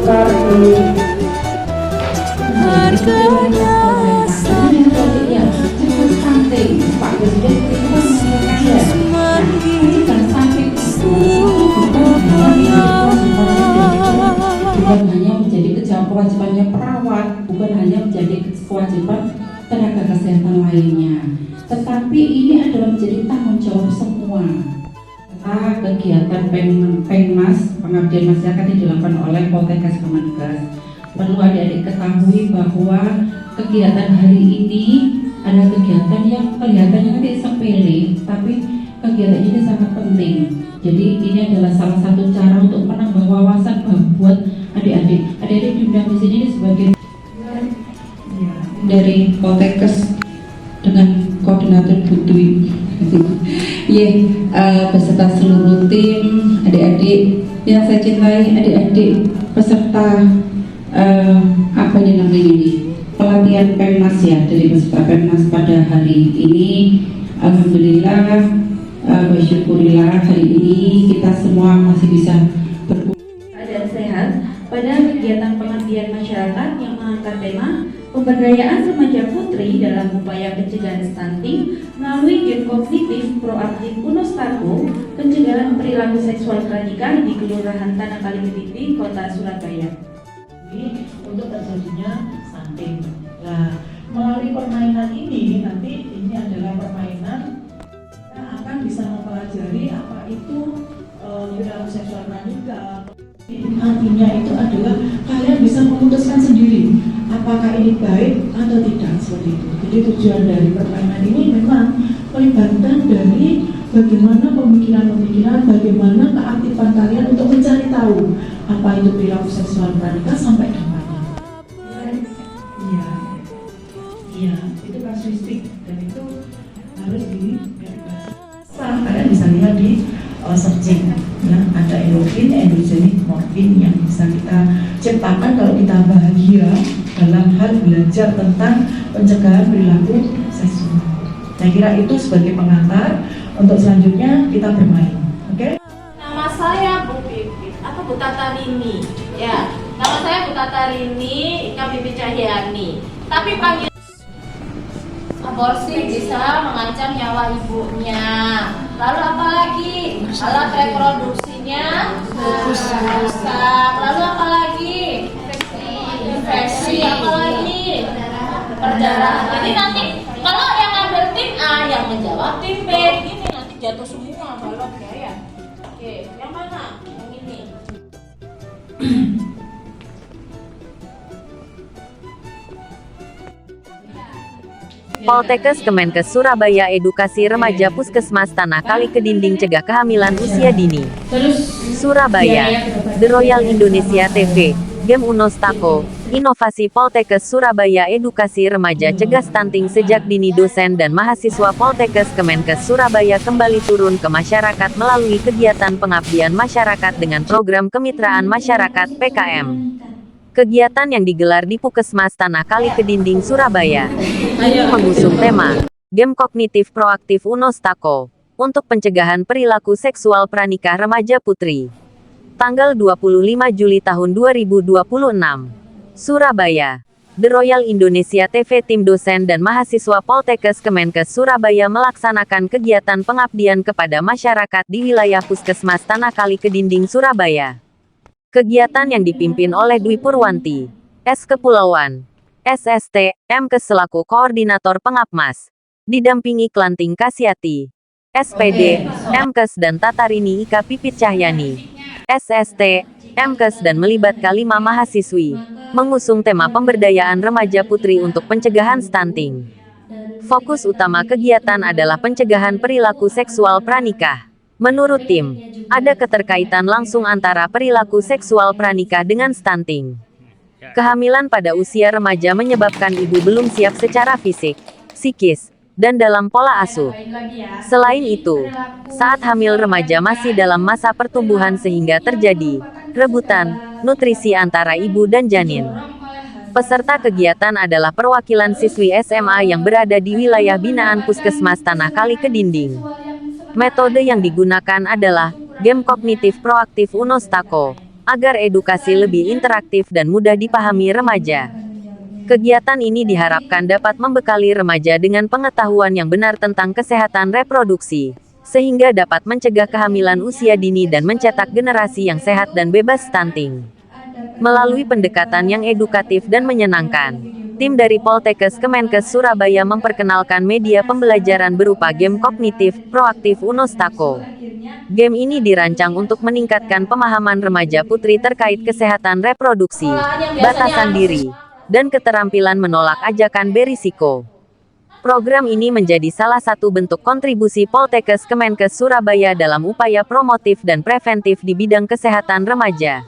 harganya sampai Pak Presiden bukan hanya menjadi kewajibannya perawat, bukan hanya menjadi kewajiban tenaga kesehatan lainnya, tetapi ini adalah menjadi tanggung jawab semua. Kegiatan Pengmas, pengabdian masyarakat yang dilakukan oleh Poltekkes Kemenkes. Perlu adik-adik ketahui bahwa kegiatan hari ini adalah kegiatan yang kelihatannya nanti sepele, tapi kegiatan ini sangat penting. Jadi ini adalah salah satu cara untuk menambah wawasan buat adik-adik. Adik-adik diundang di sini sebagai dari Poltekkes dengan koordinator Putri. Beserta seluruh tim, adik-adik yang saya cintai, adik-adik peserta pelatihan Pemnas ya, dari peserta Pemnas pada hari ini. Alhamdulillah, bersyukurillah hari ini kita semua masih bisa dan sehat pada kegiatan pengabdian masyarakat yang mengangkat tema pemberdayaan remaja putri dalam upaya pencegahan stunting melalui game kognitif proaktif Unostako pencegahan perilaku seksual pranikah di Kelurahan Tanah Kali Kediri, Kota Surabaya. Untuk terjadinya stunting. Nah, melalui permainan ini nanti ini adalah permainan kita akan bisa mempelajari apa itu perilaku seksual pranikah. Artinya itu adalah kalian bisa memutuskan sendiri apakah ini baik atau tidak, seperti itu. Jadi tujuan dari permainan ini memang melibatkan dari bagaimana pemikiran-pemikiran, bagaimana keaktifan kalian untuk mencari tahu apa itu perilaku seksual pranikah sampai dampaknya. Iya, itu kasuistik dan itu harus digarisbawahi. Kalian bisa lihat di searching, ya, ada endorfin, endogenik morfin yang bisa kita ciptakan kalau kita bahagia dalam hal belajar tentang pencegahan perilaku seksual. Saya kira itu sebagai pengantar untuk selanjutnya kita bermain. Oke? Nama saya Bu Pipit atau Bu Tatarini. Ya, nama saya Bu Tatarini Ika Bibi Cahyani. Tapi panggil aborsi bisa mengancam nyawa ibunya. Lalu apalagi? Alat reproduksinya rusak. Lalu apalagi? Infeksi. Apalagi? Perdarahan. Jadi nanti kalau yang ngambil tim A, yang menjawab tim B, gini nanti jatuh semua baloknya ya. Oke, yang mana? Yang ini. Poltekkes Kemenkes Surabaya Edukasi Remaja Puskesmas Tanah Kali Kedinding Cegah Kehamilan Usia Dini. Surabaya, The Royal Indonesia TV, Game Unostako, Inovasi Poltekkes Surabaya Edukasi Remaja Cegah Stunting Sejak Dini. Dosen dan mahasiswa Poltekkes Kemenkes Surabaya kembali turun ke masyarakat melalui kegiatan pengabdian masyarakat dengan program Kemitraan Masyarakat (PKM). Kegiatan yang digelar di Puskesmas Tanah Kali Kedinding, Surabaya, ini mengusung tema Game Kognitif Proaktif Unostako untuk pencegahan perilaku seksual pranikah remaja putri. Tanggal 25 Juli tahun 2026. Surabaya. The Royal Indonesia TV tim dosen dan mahasiswa Poltekkes Kemenkes Surabaya melaksanakan kegiatan pengabdian kepada masyarakat di wilayah Puskesmas Tanah Kali Kedinding, Surabaya. Kegiatan yang dipimpin oleh Dwi Purwanti, S. Kepulauan, SST, MKes selaku Koordinator Pengapmas, didampingi Klanting Kasyati, SPD, MKes dan Tatarini Ika Pipit Cahyani, SST, MKes dan melibatkan 5 mahasiswi, mengusung tema pemberdayaan remaja putri untuk pencegahan stunting. Fokus utama kegiatan adalah pencegahan perilaku seksual pranikah. Menurut tim, ada keterkaitan langsung antara perilaku seksual pranikah dengan stunting. Kehamilan pada usia remaja menyebabkan ibu belum siap secara fisik, psikis, dan dalam pola asuh. Selain itu, saat hamil remaja masih dalam masa pertumbuhan sehingga terjadi rebutan nutrisi antara ibu dan janin. Peserta kegiatan adalah perwakilan siswi SMA yang berada di wilayah binaan Puskesmas Tanah Kali Kedinding. Metode yang digunakan adalah Game Kognitif Proaktif Unostako. agar edukasi lebih interaktif dan mudah dipahami remaja. Kegiatan ini diharapkan dapat membekali remaja dengan pengetahuan yang benar tentang kesehatan reproduksi, sehingga dapat mencegah kehamilan usia dini dan mencetak generasi yang sehat dan bebas stunting. Melalui pendekatan yang edukatif dan menyenangkan, tim dari Poltekkes Kemenkes Surabaya memperkenalkan media pembelajaran berupa game kognitif proaktif Unostako. Game ini dirancang untuk meningkatkan pemahaman remaja putri terkait kesehatan reproduksi, batasan diri, dan keterampilan menolak ajakan berisiko. Program ini menjadi salah satu bentuk kontribusi Poltekkes Kemenkes Surabaya dalam upaya promotif dan preventif di bidang kesehatan remaja.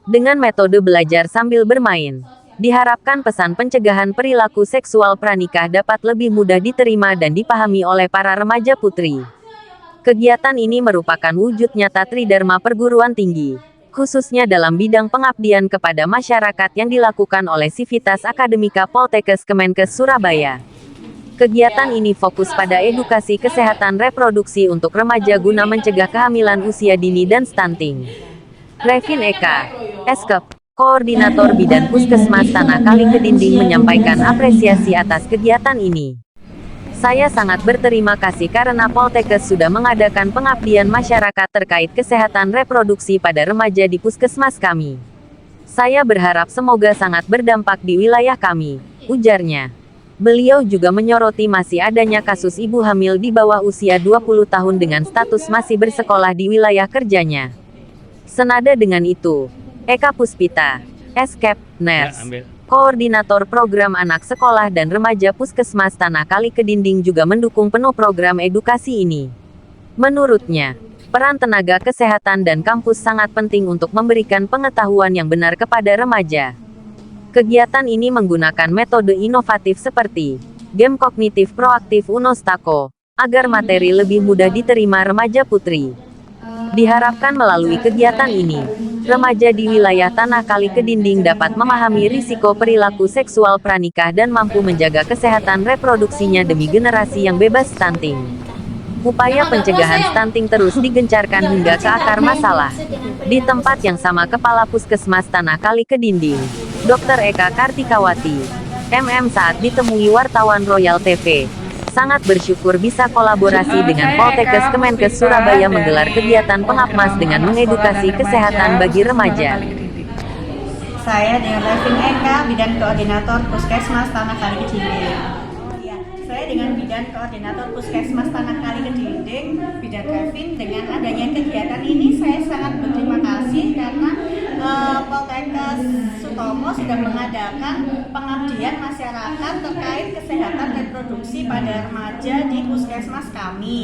Dengan metode belajar sambil bermain, diharapkan pesan pencegahan perilaku seksual pranikah dapat lebih mudah diterima dan dipahami oleh para remaja putri. Kegiatan ini merupakan wujud nyata Tridharma perguruan tinggi, khususnya dalam bidang pengabdian kepada masyarakat yang dilakukan oleh Sivitas Akademika Poltekkes Kemenkes Surabaya. Kegiatan ini fokus pada edukasi kesehatan reproduksi untuk remaja guna mencegah kehamilan usia dini dan stunting. Revin Eka, Eskep, Koordinator Bidan Puskesmas Tanah Kali Kedinding menyampaikan apresiasi atas kegiatan ini. Saya sangat berterima kasih karena Poltekkes sudah mengadakan pengabdian masyarakat terkait kesehatan reproduksi pada remaja di puskesmas kami. Saya berharap semoga sangat berdampak di wilayah kami, ujarnya. Beliau juga menyoroti masih adanya kasus ibu hamil di bawah usia 20 tahun dengan status masih bersekolah di wilayah kerjanya. Senada dengan itu, Eka Puspita, Eskep, Ners, Koordinator Program Anak Sekolah dan Remaja Puskesmas Tanah Kali Kedinding juga mendukung penuh program edukasi ini. Menurutnya, peran tenaga kesehatan dan kampus sangat penting untuk memberikan pengetahuan yang benar kepada remaja. Kegiatan ini menggunakan metode inovatif seperti game kognitif proaktif Unostako, agar materi lebih mudah diterima remaja putri. Diharapkan melalui kegiatan ini, remaja di wilayah Tanah Kali Kedinding dapat memahami risiko perilaku seksual pranikah dan mampu menjaga kesehatan reproduksinya demi generasi yang bebas stunting. Upaya pencegahan stunting terus digencarkan hingga ke akar masalah. Di tempat yang sama Kepala Puskesmas Tanah Kali Kedinding, Dr. Eka Kartikawati, MM saat ditemui wartawan Royal TV, sangat bersyukur bisa kolaborasi dengan Poltekkes Kemenkes Surabaya menggelar kegiatan pengapmas dengan mengedukasi kesehatan bagi remaja. Saya dengan Revin Eka, Bidan Koordinator Puskesmas Tanah Kali Kedinding. Saya dengan Bidan Koordinator Puskesmas Tanah Kali Kedinding, Bidan Revin, dengan adanya kegiatan ini saya sangat berterima kasih karena Poltekkes Sutomo sudah mengadakan pengabdian masyarakat terkait kesehatan reproduksi pada remaja di puskesmas kami.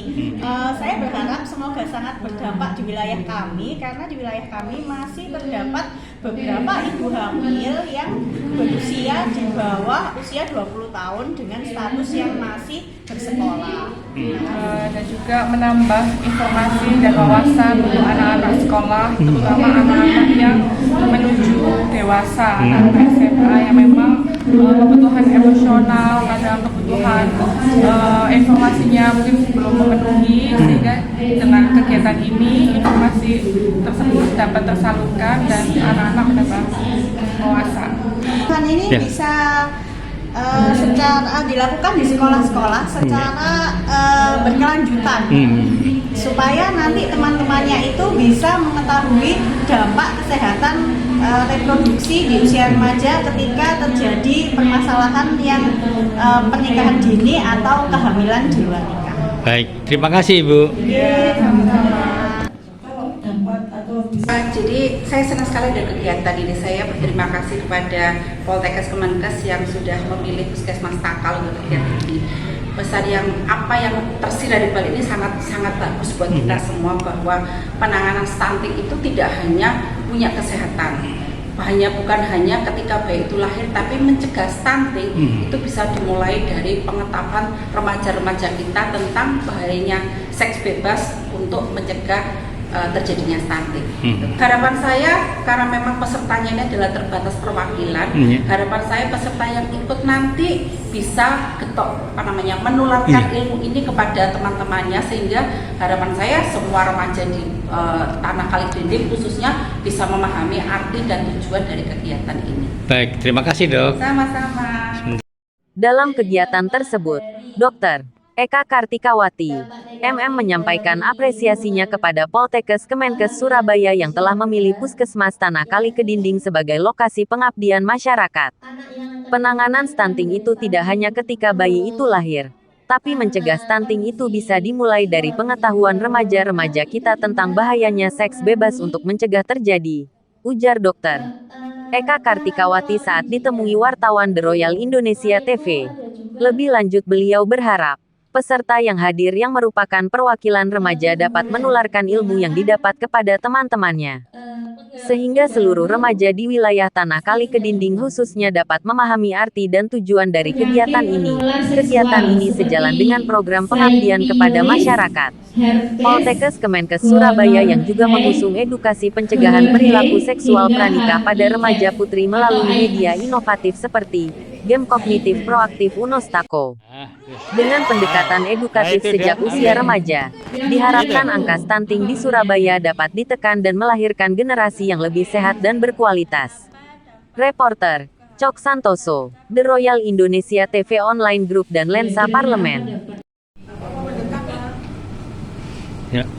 Saya berharap semoga sangat berdampak di wilayah kami karena di wilayah kami masih terdapat beberapa ibu hamil yang berusia di bawah usia 20 tahun dengan status yang masih bersekolah. Dan juga menambah informasi dan wawasan untuk anak-anak sekolah, terutama anak-anak yang menuju dewasa, anak-anak SMA yang memang kebutuhan emosional, kadang kebutuhan informasinya mungkin belum memenuhi, sehingga dengan kegiatan ini informasi tersebut dapat tersalurkan dan anak-anak mendapat wawasan. Ini bisa secara dilakukan di sekolah-sekolah secara berkelanjutan supaya nanti teman-temannya itu bisa mengetahui dampak kesehatan reproduksi di usia remaja ketika terjadi permasalahan yang pernikahan dini atau kehamilan di luar nikah. Baik, terima kasih Ibu. Jadi saya senang sekali ada kegiatan ini. Saya berterima kasih kepada Poltekkes Kemenkes yang sudah memilih Puskesmas Takal untuk kegiatan ini. Pesan yang tersirat di balik ini sangat bagus buat kita semua, bahwa penanganan stunting itu tidak hanya punya kesehatan, bukan hanya ketika bayi itu lahir, tapi mencegah stunting itu bisa dimulai dari pengetahuan remaja-remaja kita tentang bahayanya seks bebas untuk mencegah terjadinya stunting. Harapan saya, karena memang pesertanya ini adalah terbatas perwakilan, harapan saya peserta yang ikut nanti bisa menularkan ilmu ini kepada teman-temannya, sehingga harapan saya semua remaja di Tanah Kali Kedinding khususnya bisa memahami arti dan tujuan dari kegiatan ini. Baik, terima kasih dok. Sama-sama. Dalam kegiatan tersebut, Dr. Eka Kartikawati, MM menyampaikan apresiasinya kepada Poltekkes Kemenkes Surabaya yang telah memilih Puskesmas Tanah Kali Kedinding sebagai lokasi pengabdian masyarakat. Penanganan stunting itu tidak hanya ketika bayi itu lahir, tapi mencegah stunting itu bisa dimulai dari pengetahuan remaja-remaja kita tentang bahayanya seks bebas untuk mencegah terjadi, ujar Dr. Eka Kartikawati saat ditemui wartawan The Royal Indonesia TV. Lebih lanjut beliau berharap peserta yang hadir yang merupakan perwakilan remaja dapat menularkan ilmu yang didapat kepada teman-temannya, sehingga seluruh remaja di wilayah Tanah Kali Kedinding khususnya dapat memahami arti dan tujuan dari kegiatan ini. Kegiatan ini sejalan dengan program pengabdian kepada masyarakat Poltekkes Kemenkes Surabaya yang juga mengusung edukasi pencegahan perilaku seksual pranikah pada remaja putri melalui media inovatif seperti game kognitif proaktif Unostako. Dengan pendekatan edukatif sejak usia remaja, diharapkan angka stunting di Surabaya dapat ditekan dan melahirkan generasi yang lebih sehat dan berkualitas. Reporter, Cok Santoso, The Royal Indonesia TV Online Group dan Lensa Parlemen. Ya.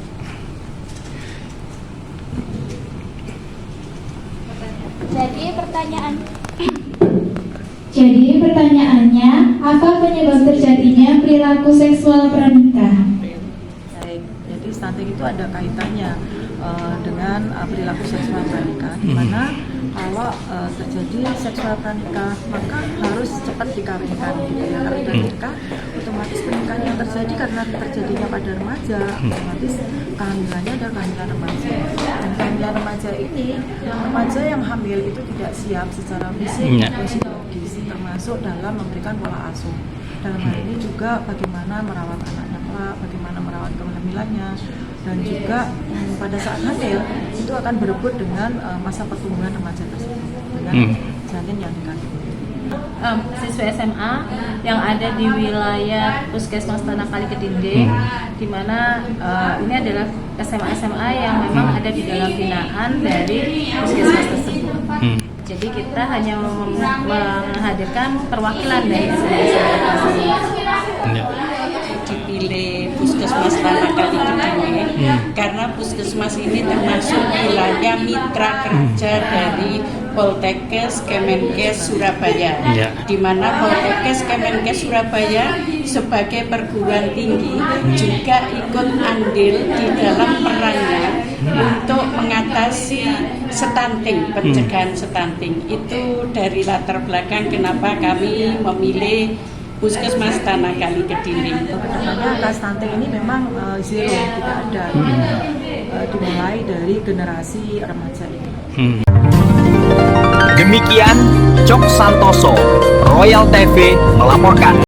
Jadi pertanyaannya, apa penyebab terjadinya perilaku seksual pranikah? Baik, jadi stunting itu ada kaitannya dengan perilaku seksual pranikah, di mana kalau terjadi seksual pranikah maka harus cepat dikawinkan. Kalau sudah nikah, otomatis pernikahan yang terjadi karena terjadinya pada remaja, otomatis kehamilannya adalah kehamilan remaja. Dan kehamilan remaja ini, remaja yang hamil itu tidak siap secara fisik maupun psikologis, termasuk dalam memberikan pola asuh. Dalam hal ini juga bagaimana merawat anaknya kelak, bagaimana merawat kehamilannya, dan juga pada saat hamil itu akan berebut dengan masa pertumbuhan remaja tersebut dengan janin yang dikandung. Siswa SMA yang ada di wilayah Puskesmas Tanah Kali Kedinding, di mana ini adalah SMA yang memang ada di dalam binaan dari puskesmas tersebut. Jadi kita hanya menghadirkan perwakilan dari SMA tersebut. Dipilih Puskesmas Tanah Kali Kedinding karena puskesmas ini termasuk wilayah mitra kerja dari Poltekkes Kemenkes Surabaya, di mana Poltekkes Kemenkes Surabaya sebagai perguruan tinggi juga ikut andil di dalam perannya untuk mengatasi stunting, pencegahan stunting. Itu dari latar belakang kenapa kami memilih Puskesmas Tanah Kali Kedinding. Kedepannya angka stunting ini memang zero, tidak ada, dimulai dari generasi remaja ini. Demikian Cok Santoso, Royal TV melaporkan.